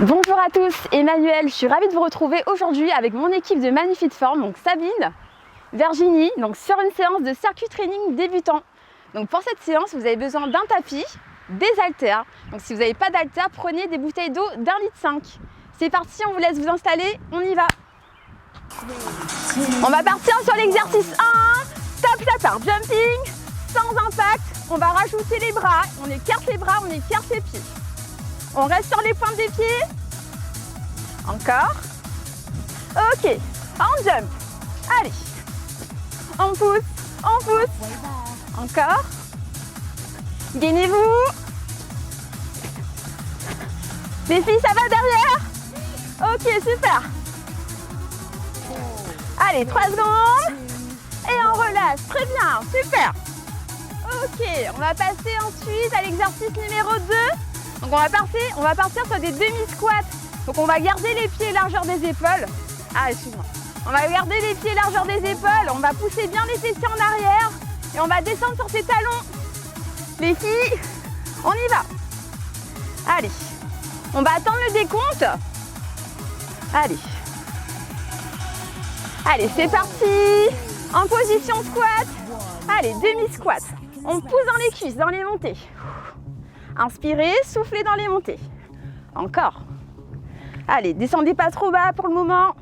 Bonjour à tous, Emmanuel, je suis ravie de vous retrouver aujourd'hui avec mon équipe de Manifit Form, donc Sabine, Virginie, donc sur une séance de circuit training débutant. Donc pour cette séance, vous avez besoin d'un tapis, des haltères. Donc si vous n'avez pas d'haltères, prenez des bouteilles d'eau d'1,5 litre. C'est parti, on vous laisse vous installer, on y va. On va partir sur l'exercice 1, top tapper, jumping, sans impact. On va rajouter les bras, on écarte les bras, on écarte les pieds. On reste sur les pointes des pieds. Encore. Ok. On jump. Allez. On pousse. On pousse. Encore. Gainez-vous. Les filles, ça va derrière? Ok, super. Allez, 3 secondes. Et on relâche. Très bien. Super. Ok. On va passer ensuite à l'exercice numéro 2. Donc on va partir sur des demi-squats. Donc on va garder les pieds largeur des épaules. Ah, excuse-moi. On va garder les pieds largeur des épaules. On va pousser bien les fessiers en arrière. Et on va descendre sur ses talons. Les filles, on y va. Allez. On va attendre le décompte. Allez. Allez, c'est parti. En position squat. Allez, demi-squat. On pousse dans les cuisses, dans les montées. Inspirez, soufflez dans les montées. Encore. Allez, descendez pas trop bas pour le moment.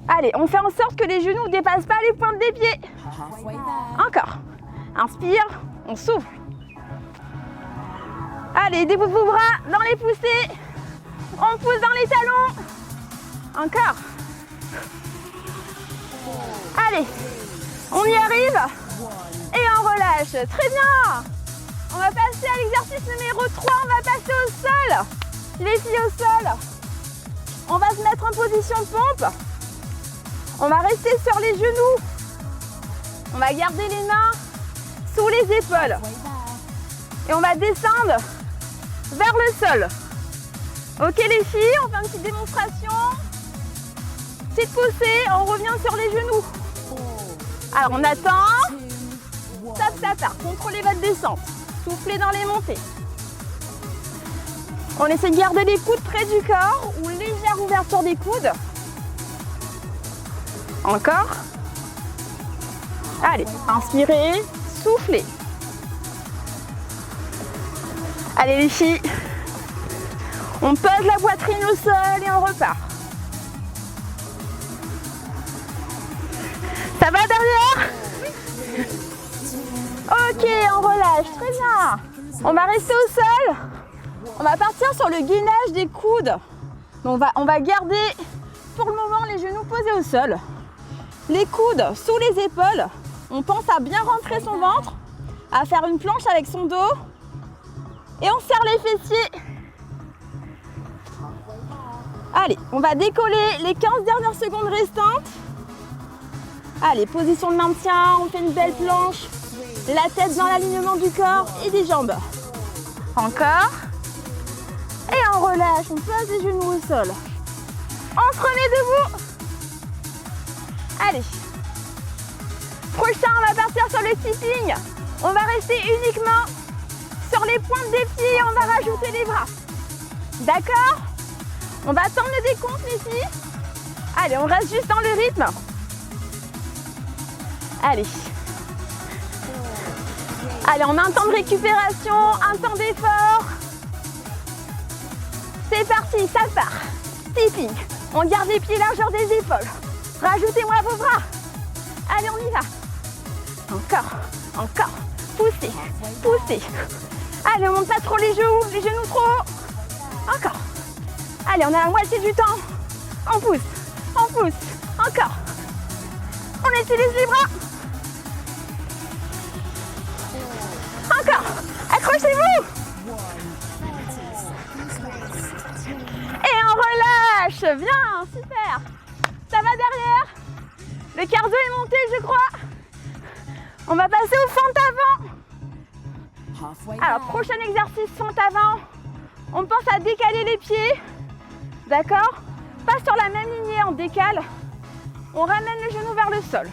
Allez, on fait en sorte que les genoux ne dépassent pas les pointes des pieds. Encore. Inspire, on souffle. Allez, déboutez vos bras dans les poussées. On pousse dans les talons. Encore. Allez, on y arrive. Et on relâche. Très bien. On va passer à l'exercice numéro 3, on va passer au sol. Les filles au sol. On va se mettre en position pompe. On va rester sur les genoux. On va garder les mains sous les épaules. Et on va descendre vers le sol. Ok les filles, on fait une petite démonstration. Petite poussée, on revient sur les genoux. Alors on attend. Tap, tap, tap. Contrôlez votre descente. Soufflez dans les montées. On essaie de garder les coudes près du corps ou légère ouverture des coudes. Encore. Allez, inspirez, soufflez. Allez les filles. On pose la poitrine au sol et on repart. Ça va derrière? Ok, on relâche, très bien. On va rester au sol. On va partir sur le gainage des coudes. Donc on va garder pour le moment les genoux posés au sol. Les coudes sous les épaules. On pense à bien rentrer son ventre, à faire une planche avec son dos. Et on serre les fessiers. Allez, on va décoller les 15 dernières secondes restantes. Allez, position de maintien, on fait une belle planche. La tête dans l'alignement du corps et des jambes. Encore. Et on relâche, on pose les genoux au sol. On se remet debout. Allez. Prochain, on va partir sur le sitting. On va rester uniquement sur les pointes des pieds et on va rajouter les bras. D'accord? On va attendre le décompte les filles. Allez, on reste juste dans le rythme. Allez. Allez, on a un temps de récupération, un temps d'effort. C'est parti, ça part. Sitting. On garde les pieds largeur des épaules. Rajoutez-moi vos bras. Allez, on y va. Encore, encore. Poussez, poussez. Allez, on monte pas trop les genoux trop haut. Encore. Allez, on a la moitié du temps. On pousse, on pousse. Encore. On utilise les bras. Encore. Accrochez-vous. Et on relâche. Bien, super. Ça va derrière? Le cardio est monté, je crois. On va passer au fente avant. Alors, prochain exercice fente avant. On pense à décaler les pieds. D'accord? Pas sur la même lignée, on décale. On ramène le genou vers le sol.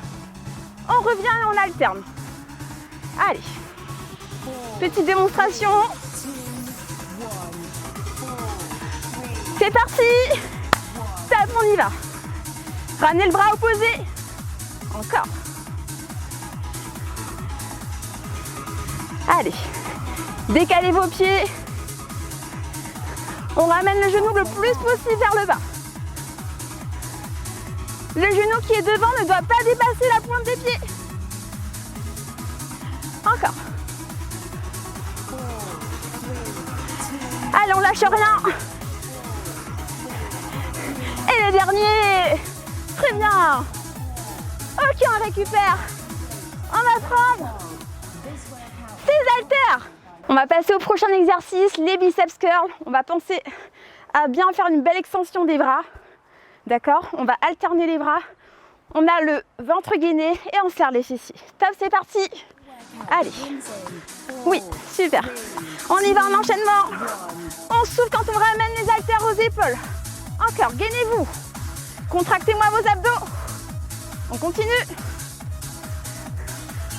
On revient et on alterne. Allez. Petite démonstration. C'est parti. Top, on y va. Ramenez le bras opposé. Encore. Allez. Décalez vos pieds. On ramène le genou le plus possible vers le bas. Le genou qui est devant ne doit pas dépasser la pointe des pieds. Encore. Allez, on lâche rien. Et le dernier. Très bien. Ok, on récupère. On va prendre ces haltères. On va passer au prochain exercice, les biceps curls. On va penser à bien faire une belle extension des bras. D'accord? On va alterner les bras. On a le ventre gainé et on serre les fessiers. Top, c'est parti. Allez. Oui, super. On y va en enchaînement. On souffle quand on ramène les haltères aux épaules. Encore, gainez-vous. Contractez-moi vos abdos. On continue.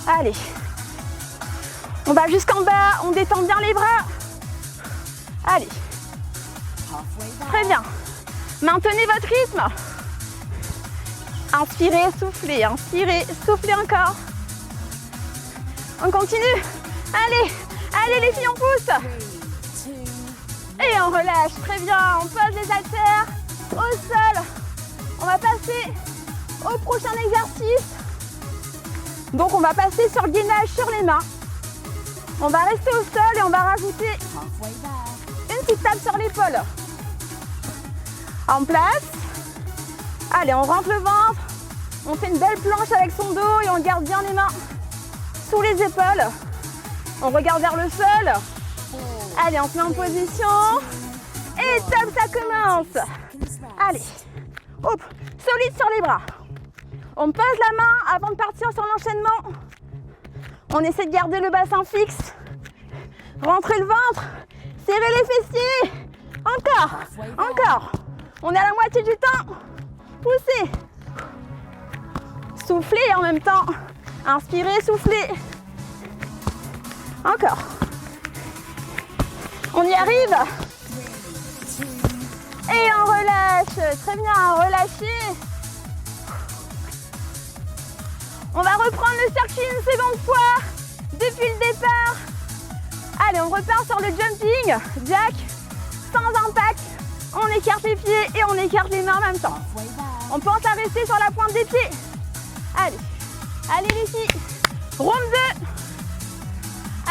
Allez. On va jusqu'en bas. On détend bien les bras. Allez. Très bien. Maintenez votre rythme. Inspirez, soufflez encore. On continue. Allez, allez les filles, on pousse. Et on relâche, très bien. On pose les haltères au sol. On va passer au prochain exercice. Donc on va passer sur le gainage sur les mains. On va rester au sol et on va rajouter une petite tape sur l'épaule. En place. Allez, on rentre le ventre. On fait une belle planche avec son dos et on garde bien les mains sous les épaules. On regarde vers le sol. Allez, on se met en position. Et top, ça commence. Allez. Hop, solide sur les bras. On pose la main avant de partir sur l'enchaînement. On essaie de garder le bassin fixe. Rentrez le ventre. Serrez les fessiers. Encore. Encore. On est à la moitié du temps. Poussez. Soufflez en même temps. Inspirez, soufflez. Encore. On y arrive. Et on relâche. Très bien, relâchez. On va reprendre le circuit une seconde fois. Depuis le départ. Allez, on repart sur le jumping. Jack, sans impact. On écarte les pieds et on écarte les mains en même temps. On pense à rester sur la pointe des pieds. Allez, allez les filles. Round 2.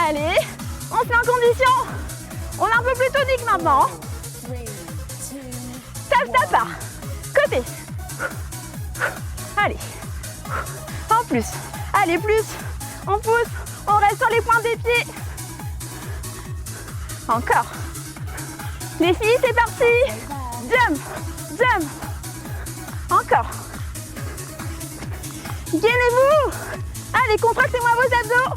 Allez, on se met en condition. On est un peu plus tonique maintenant. Tap, tap. Côté. Allez. En plus. Allez, plus. On pousse. On reste sur les pointes des pieds. Encore. Les filles, c'est parti. Jump, jump. Encore. Gainez-vous. Allez, contractez-moi vos abdos.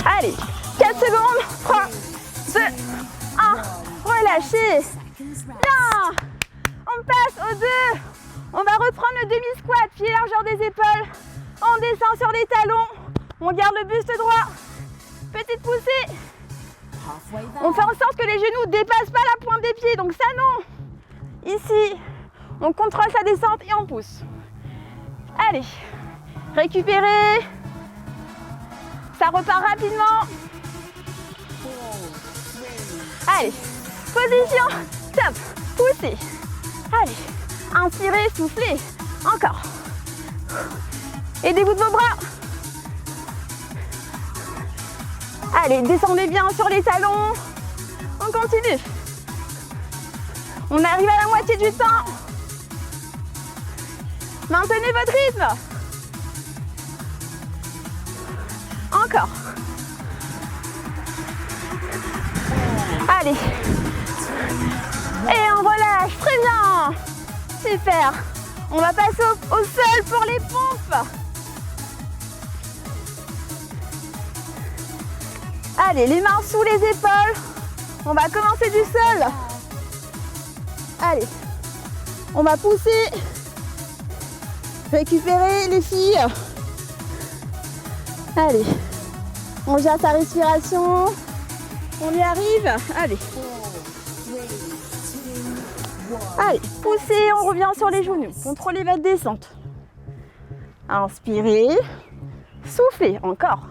Allez, 4 secondes. 3, 2, 1. Relâchez. Bien. On passe au 2. On va reprendre le demi-squat, pied largeur des épaules. On descend sur les talons. On garde le buste droit. Petite poussée. On fait en sorte que les genoux ne dépassent pas la pointe des pieds. Donc ça non. Ici, on contrôle sa descente et on pousse. Allez. Récupérez. Ça repart rapidement. Allez. Position. Top. Poussez. Allez. Inspirez, soufflez. Encore. Aidez-vous de vos bras. Allez, descendez bien sur les talons. On continue. On arrive à la moitié du temps. Maintenez votre rythme. Encore. Allez. Et on relâche. Très bien. Super. On va passer au sol pour les pompes. Allez, les mains sous les épaules. On va commencer du sol. Allez. On va pousser. Récupérer les filles. Allez. On gère sa respiration. On y arrive. Allez. Allez, poussez, on revient sur les genoux. Contrôlez votre descente. Inspirez. Soufflez, encore.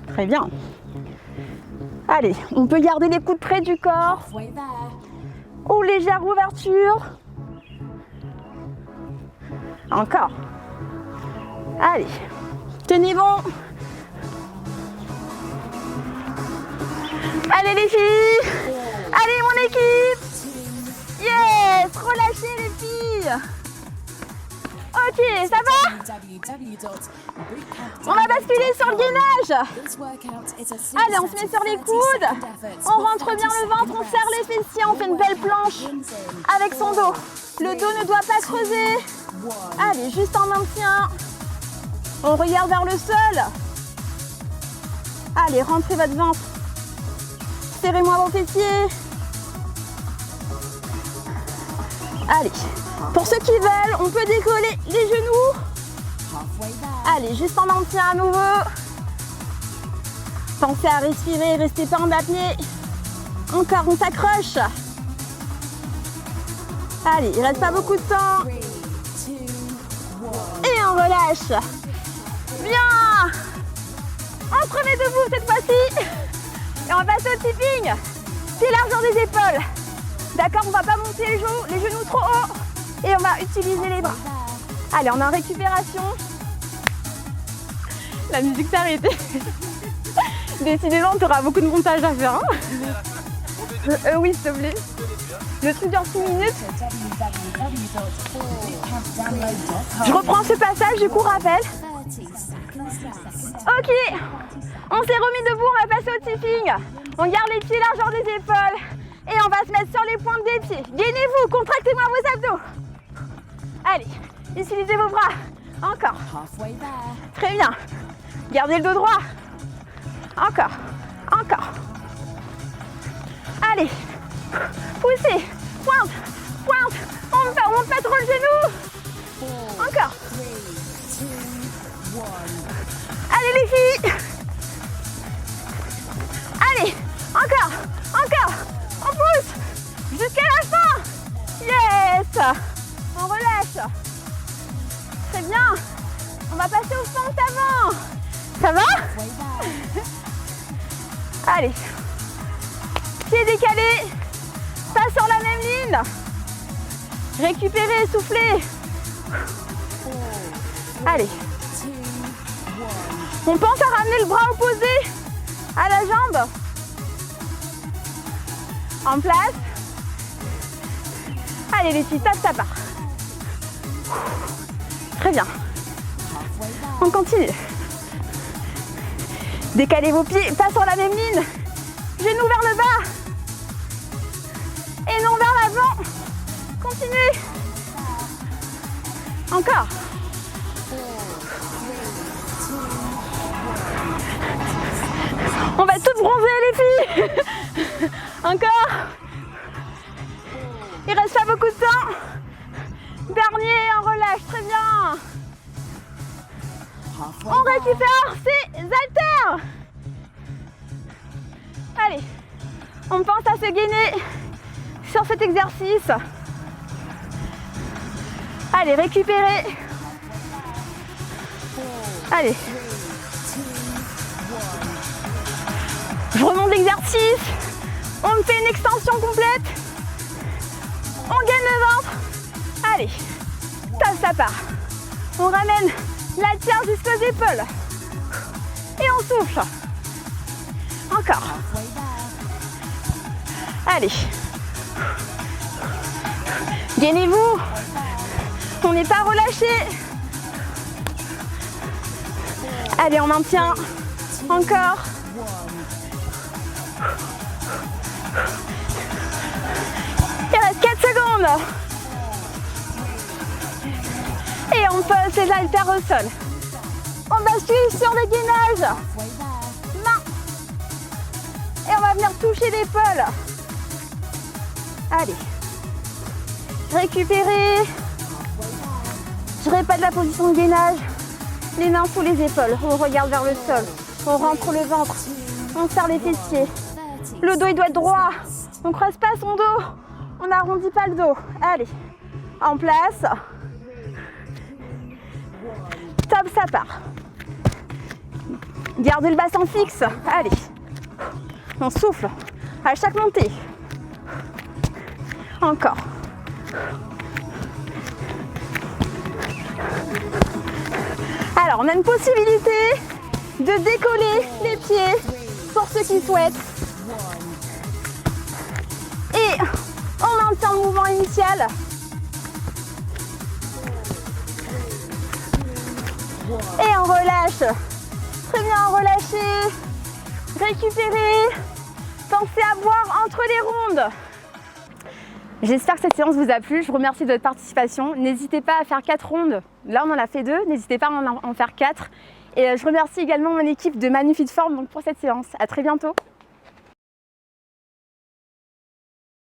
Très bien. Allez, on peut garder les coudes près du corps. Ou légère ouverture. Encore. Allez, tenez bon. Allez les filles. Allez mon équipe. Yes, relâchez les filles. Ok, ça va? On va basculer sur le gainage. Allez, on se met sur les coudes. On rentre bien le ventre, on serre les fessiers, on fait une belle planche avec son dos. Le dos ne doit pas creuser. Allez, juste en maintien. On regarde vers le sol. Allez, rentrez votre ventre. Serrez-moi vos fessiers. Allez, pour ceux qui veulent, on peut décoller les genoux. Allez, juste en maintien à nouveau. Pensez à respirer, restez pas en apnée. Encore, on s'accroche. Allez, il reste pas beaucoup de temps. Et on relâche. Bien. Entrez debout cette fois-ci. Et on va passer au tipping. Pied largeur des épaules. D'accord, on va pas monter les genoux trop haut. Et on va utiliser les bras. Allez, on est en récupération. La musique s'est arrêtée. Décidément, tu auras beaucoup de montage à faire. Hein, oui, s'il te plaît. Le truc dure 6 minutes. Je reprends ce passage, du coup, rappel. Ok, on s'est remis debout, on va passer au tipping. On garde les pieds largeur des épaules. Et on va se mettre sur les pointes des pieds. Gainez-vous, contractez-moi vos abdos. Allez, utilisez vos bras. Encore. Très bien. Gardez le dos droit. Encore. Encore. Allez. Poussez. Pointe. Pointe. On monte pas trop le genou. Encore. Allez les filles. Allez. Encore. Encore. On pousse jusqu'à la fin. Yes. On relâche. Très bien. On va passer aux fentes avant. Ça va? Allez. Pieds décalés. Pas sur la même ligne. Récupérez, soufflez. Allez. On pense à ramener le bras opposé à la jambe. En place. Allez les filles, ça part. Très bien. On continue. Décalez vos pieds, pas sur la même ligne. Genoux vers le bas. Et non vers l'avant. Continuez. Encore. On va toutes bronzer les filles. Encore. Il reste pas beaucoup de temps. Dernier, on relâche, très bien. On récupère ses haltères. Allez, on pense à se gainer sur cet exercice. Allez, récupérez. Allez. Je remonte l'exercice. On fait une extension complète. On gagne le ventre. Allez, ça part. On ramène la terre jusqu'aux épaules. Et on souffle. Encore. Allez. Gainez-vous. On n'est pas relâché. Allez, on maintient. Encore. Il reste 4 secondes. Et on pose les haltères au sol. On bascule sur le gainage. Main. Et on va venir toucher l'épaule. Allez. Récupérez. Je répète la position de gainage. Les mains sous les épaules. On regarde vers le sol. On rentre le ventre. On serre les fessiers. Le dos il doit être droit. On creuse pas son dos. On n'arrondit pas le dos. Allez, en place. Top, ça part. Gardez le bassin fixe. Allez, on souffle à chaque montée. Encore. Alors, on a une possibilité de décoller les pieds pour ceux qui souhaitent. Et on maintient le mouvement initial. Et on relâche. Très bien, relâchez. Récupérez. Pensez à boire entre les rondes. J'espère que cette séance vous a plu. Je vous remercie de votre participation. N'hésitez pas à faire 4 rondes. Là, on en a fait 2. N'hésitez pas à en faire 4. Et je remercie également mon équipe de Manu Fit Form pour cette séance. À très bientôt.